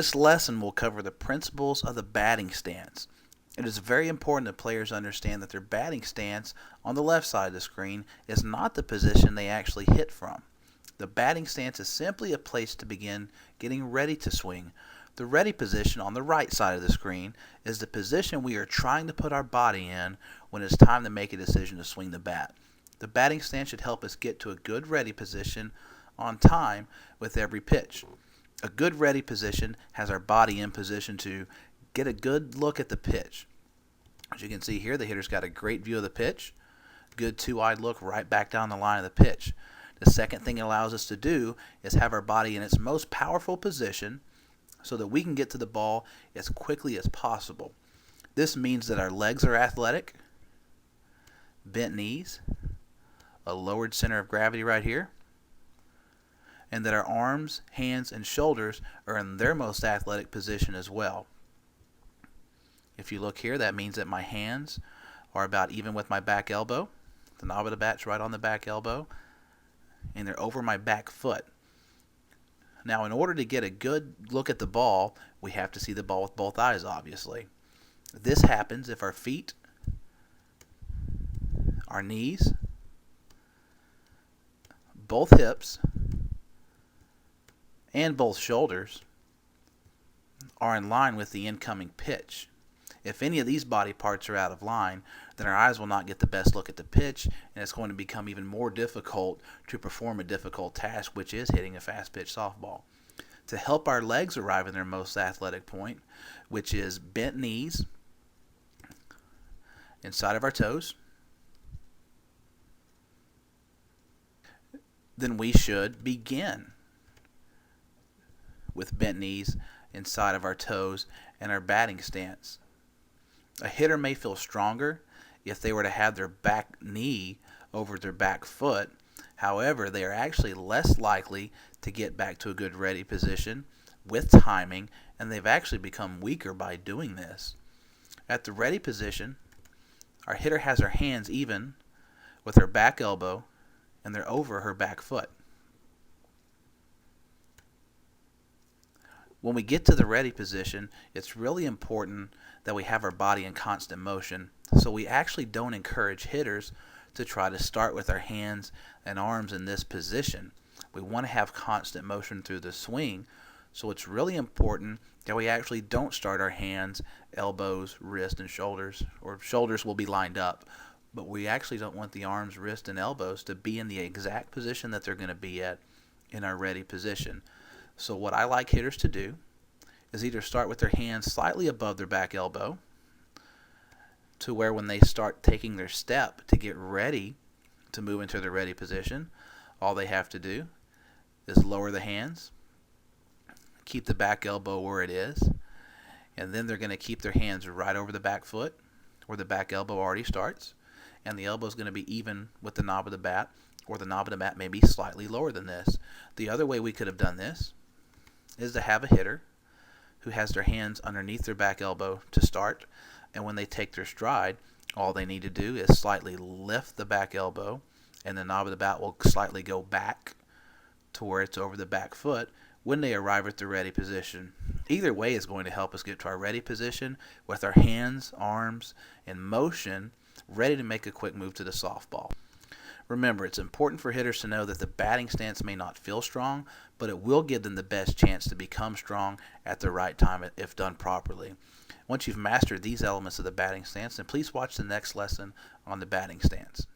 This lesson will cover the principles of the batting stance. It is very important that players understand that their batting stance on the left side of the screen is not the position they actually hit from. The batting stance is simply a place to begin getting ready to swing. The ready position on the right side of the screen is the position we are trying to put our body in when it's time to make a decision to swing the bat. The batting stance should help us get to a good ready position on time with every pitch. A good ready position has our body in position to get a good look at the pitch. As you can see here, the hitter's got a great view of the pitch. Good two-eyed look right back down the line of the pitch. The second thing it allows us to do is have our body in its most powerful position so that we can get to the ball as quickly as possible. This means that our legs are athletic, bent knees, a lowered center of gravity right here, and that our arms, hands, and shoulders are in their most athletic position as well. If you look here, that means that my hands are about even with my back elbow. The knob of the bat's right on the back elbow, and they're over my back foot. Now, in order to get a good look at the ball, we have to see the ball with both eyes, obviously. This happens if our feet, our knees, both hips, and both shoulders are in line with the incoming pitch. If any of these body parts are out of line, then our eyes will not get the best look at the pitch, and it's going to become even more difficult to perform a difficult task, which is hitting a fast pitch softball. To help our legs arrive in their most athletic point, which is bent knees, inside of our toes, then we should begin with bent knees inside of our toes and our batting stance. A hitter may feel stronger if they were to have their back knee over their back foot. However, they are actually less likely to get back to a good ready position with timing, and they've actually become weaker by doing this. At the ready position, our hitter has her hands even with her back elbow, and they're over her back foot. When we get to the ready position, it's really important that we have our body in constant motion. So we actually don't encourage hitters to try to start with our hands and arms in this position. We want to have constant motion through the swing. So it's really important that we actually don't start our hands, elbows, wrists, and shoulders, or shoulders will be lined up. But we actually don't want the arms, wrists, and elbows to be in the exact position that they're going to be at in our ready position. So what I like hitters to do is either start with their hands slightly above their back elbow to where when they start taking their step to get ready to move into their ready position, all they have to do is lower the hands, keep the back elbow where it is, and then they're going to keep their hands right over the back foot where the back elbow already starts, and the elbow is going to be even with the knob of the bat, or the knob of the bat may be slightly lower than this. The other way we could have done this is to have a hitter who has their hands underneath their back elbow to start, and when they take their stride, all they need to do is slightly lift the back elbow, and the knob of the bat will slightly go back to where it's over the back foot when they arrive at the ready position. Either way is going to help us get to our ready position with our hands, arms, in motion, ready to make a quick move to the softball. Remember, it's important for hitters to know that the batting stance may not feel strong, but it will give them the best chance to become strong at the right time if done properly. Once you've mastered these elements of the batting stance, then please watch the next lesson on the batting stance.